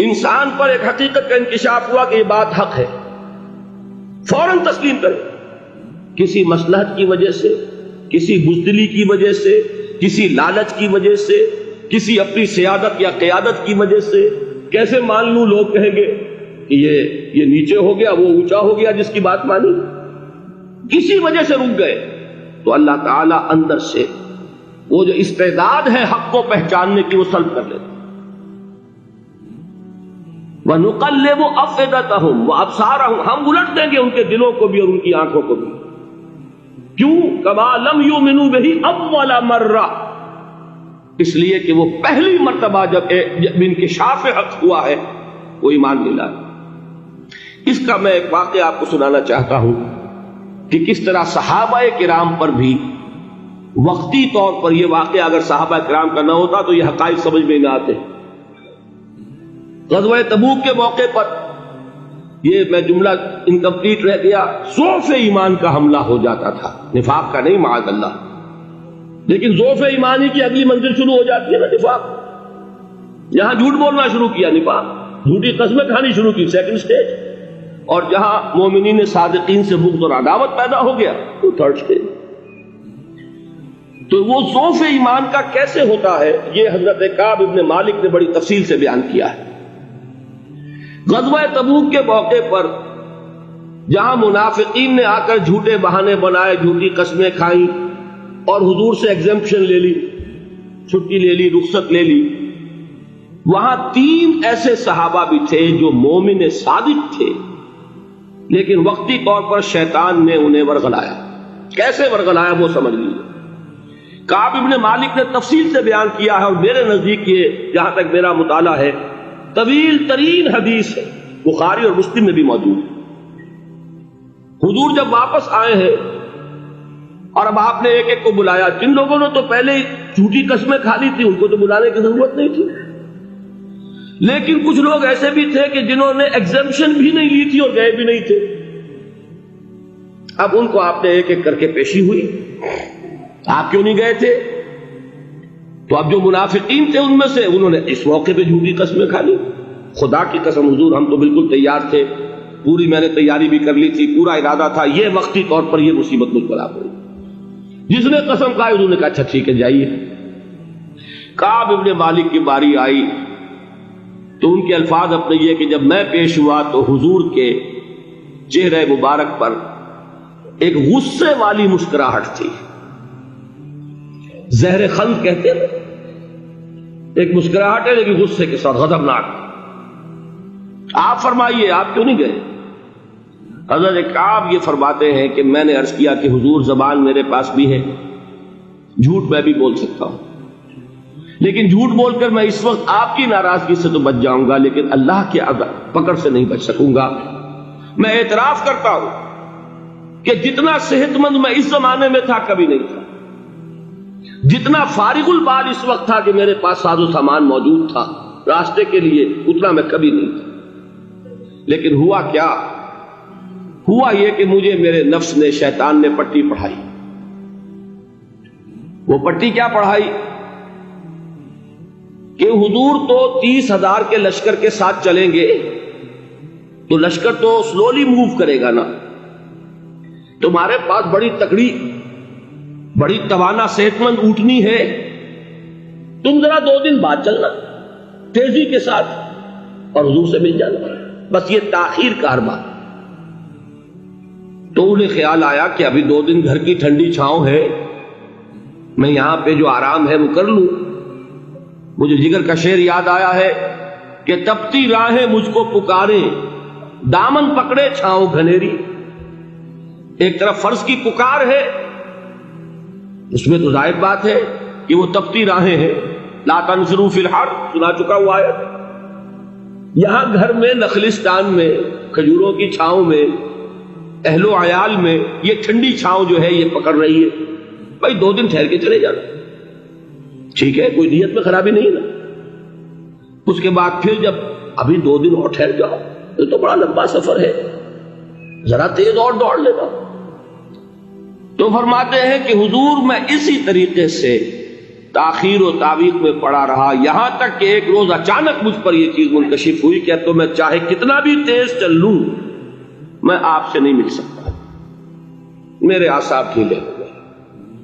انسان پر ایک حقیقت کا انکشاف ہوا کہ یہ بات حق ہے، فوراً تسلیم کرے. کسی مصلحت کی وجہ سے، کسی بزدلی کی وجہ سے، کسی لالچ کی وجہ سے، کسی اپنی سیادت یا قیادت کی وجہ سے کیسے مان لوں؟ لوگ کہیں گے کہ یہ نیچے ہو گیا، وہ اونچا ہو گیا جس کی بات مانی. کسی وجہ سے رک گئے تو اللہ تعالیٰ اندر سے وہ جو استعداد ہے حق کو پہچاننے کی وہ سلب کر لیتے. وَنُقَلِّبُ أَفْئِدَتَهُمْ وَأَبْصَارَهُمْ، ہم الٹ دیں گے ان کے دلوں کو بھی اور ان کی آنکھوں کو بھی. کیوں؟ كَمَا لَمْ يُؤْمِنُوا بِهِ أَوَّلَ مَرَّةٍ، اس لیے کہ وہ پہلی مرتبہ جب انکشاف حق ہوا ہے وہ ایمان نہیں لائے. اس کا میں ایک واقعہ آپ کو سنانا چاہتا ہوں کہ کس طرح صحابہ کرام پر بھی وقتی طور پر یہ واقعہ اگر صحابہ کرام کا نہ ہوتا تو یہ حقائق سمجھ میں نہ آتے. غزوہ تبوک کے موقع پر یہ میں جملہ انکمپلیٹ رہ گیا، ضعف ایمان کا حملہ ہو جاتا تھا، نفاق کا نہیں معاذ اللہ، لیکن ضعف ایمانی کی اگلی منزل شروع ہو جاتی ہے نا نفاق. یہاں جھوٹ بولنا شروع کیا نفاق، جھوٹی قسمیں کھانی شروع کی سیکنڈ سٹیج، اور جہاں مومنین صادقین سے بغض اور عداوت پیدا ہو گیا وہ تھرڈ سٹیج. تو وہ ضعف ایمان کا کیسے ہوتا ہے یہ حضرت کعب ابن مالک نے بڑی تفصیل سے بیان کیا ہے. غزوہ تبوک کے موقع پر جہاں منافقین نے آ کر جھوٹے بہانے بنائے، جھوٹی قسمیں کھائیں اور حضور سے ایگزمپشن لے لی، چھٹی لے لی، رخصت لے لی، وہاں 3 ایسے صحابہ بھی تھے جو مومن صادق تھے، لیکن وقتی طور پر شیطان نے انہیں ورغلایا. کیسے ورغلایا وہ سمجھ لیجیے. کعب ابن مالک نے تفصیل سے بیان کیا ہے، اور میرے نزدیک یہ جہاں تک میرا مطالعہ ہے طویل ترین حدیث ہے، بخاری اور مسلم میں بھی موجود ہے. حضور جب واپس آئے ہیں اور اب آپ نے ایک ایک کو بلایا، جن لوگوں نے تو پہلے جھوٹی قسمیں کھا لی تھی ان کو تو بلانے کی ضرورت نہیں تھی، لیکن کچھ لوگ ایسے بھی تھے کہ جنہوں نے ایگزمپشن بھی نہیں لی تھی اور گئے بھی نہیں تھے. اب ان کو آپ نے ایک ایک کر کے پیشی ہوئی، آپ کیوں نہیں گئے تھے؟ تو اب جو منافقین تھے ان میں سے انہوں نے اس موقع پہ جھوٹی قسمیں کھا لی. خدا کی قسم حضور ہم تو بالکل تیار تھے، پوری میں نے تیاری بھی کر لی تھی، پورا ارادہ تھا، یہ وقتی طور پر یہ مصیبت مجھ پر آ گئی. جس نے قسم کھائی انہوں نے کہا اچھا ٹھیک ہے جائیے. کعب ابن مالک کی باری آئی تو ان کے الفاظ اپنے یہ کہ جب میں پیش ہوا تو حضور کے چہرے مبارک پر ایک غصے والی مسکراہٹ تھی. زہر خند کہتے ہیں، ایک مسکراہٹ ہے لیکن غصے کے ساتھ، غضبناک. آپ فرمائیے آپ کیوں نہیں گئے؟ حضرت کعب یہ فرماتے ہیں کہ میں نے عرض کیا کہ حضور زبان میرے پاس بھی ہے، جھوٹ میں بھی بول سکتا ہوں، لیکن جھوٹ بول کر میں اس وقت آپ کی ناراضگی سے تو بچ جاؤں گا لیکن اللہ کے پکڑ سے نہیں بچ سکوں گا. میں اعتراف کرتا ہوں کہ جتنا صحت مند میں اس زمانے میں تھا کبھی نہیں تھا، جتنا فارغ البال اس وقت تھا کہ میرے پاس ساز و سامان موجود تھا راستے کے لیے، اتنا میں کبھی نہیں تھا. لیکن ہوا کیا؟ ہوا یہ کہ مجھے میرے نفس نے، شیطان نے پٹی پڑھائی. وہ پٹی کیا پڑھائی کہ حضور تو 30,000 کے لشکر کے ساتھ چلیں گے تو لشکر تو سلولی موو کرے گا نا، تمہارے پاس بڑی تکڑی، بڑی توانا صحت مند اونٹنی ہے، تم ذرا 2 دن بعد چلنا تیزی کے ساتھ اور حضور سے مل جانا، بس یہ تاخیر کا اربا. تو انہیں خیال آیا کہ ابھی 2 دن گھر کی ٹھنڈی چھاؤں ہے، میں یہاں پہ جو آرام ہے وہ کر لوں. مجھے جگر کا شعر یاد آیا ہے کہ تپتی راہیں مجھ کو پکاریں، دامن پکڑے چھاؤں گھنیری. ایک طرف فرض کی پکار ہے، اس میں تو ظاہر بات ہے کہ وہ تپتی راہیں ہیں. لا تنفروا فی الحر سنا چکا ہوا ہے. یہاں گھر میں نخلستان میں کھجوروں کی چھاؤں میں اہل و عیال میں یہ ٹھنڈی چھاؤں جو ہے یہ پکڑ رہی ہے. بھائی 2 دن ٹھہر کے چلے جانا، ٹھیک ہے، کوئی نیت میں خرابی نہیں نا. اس کے بعد پھر جب ابھی 2 دن اور ٹھہر جاؤ، یہ تو بڑا لمبا سفر ہے، ذرا تیز اور دوڑ لینا. تو فرماتے ہیں کہ حضور میں اسی طریقے سے تاخیر و تعویق میں پڑا رہا، یہاں تک کہ ایک روز اچانک مجھ پر یہ چیز منکشف ہوئی کہ اب تو میں چاہے کتنا بھی تیز چل لوں میں آپ سے نہیں مل سکتا، میرے اعصاب ڈھیلے ہو گئے،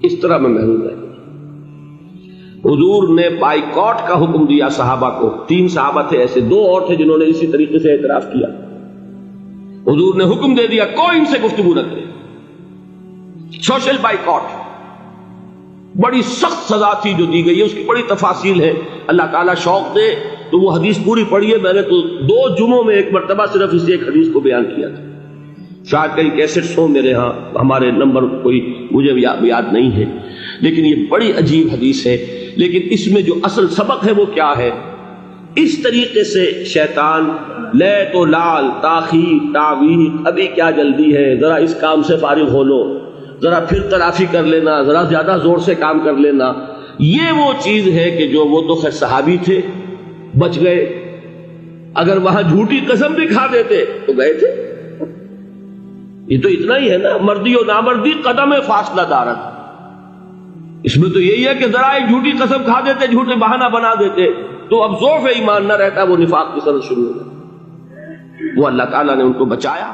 اس طرح میں محروم رہ گیا۔ حضور نے بائیکاٹ کا حکم دیا صحابہ کو، 3 صحابہ تھے ایسے، 2 اور تھے جنہوں نے اسی طریقے سے اعتراف کیا۔ حضور نے حکم دے دیا کوئی ان سے گفتگو نہ کرے، سوشل بائیکاٹ، بڑی سخت سزا تھی جو دی گئی ہے، اس کی بڑی تفاصیل ہے، اللہ تعالیٰ شوق دے تو وہ حدیث پوری پڑھی ہے، میں نے تو 2 جمعوں میں ایک مرتبہ صرف اس ایک حدیث کو بیان کیا تھا، شاید کئی کیسٹس ہوں میرے ہاں، ہمارے نمبر کوئی مجھے یاد نہیں ہے، لیکن یہ بڑی عجیب حدیث ہے۔ لیکن اس میں جو اصل سبق ہے وہ کیا ہے؟ اس طریقے سے شیطان لے تو لال، تاخیر، تعویق، ابھی کیا جلدی ہے، ذرا اس کام سے فارغ ہو لو، ذرا پھر تلافی کر لینا، ذرا زیادہ زور سے کام کر لینا، یہ وہ چیز ہے کہ جو وہ تو خیر صحابی تھے بچ گئے، اگر وہاں جھوٹی قسم بھی کھا دیتے تو گئے تھے۔ یہ تو اتنا ہی ہے نا، مردی و نامردی قدم فاصلہ دارت، اس میں تو یہی ہے کہ ذرا ایک جھوٹی قسم کھا دیتے، جھوٹے بہانہ بنا دیتے تو اب ضعف ایمان نہ رہتا، وہ نفاق کی سرد شروع ہو گئی۔ وہ اللہ تعالیٰ نے ان کو بچایا۔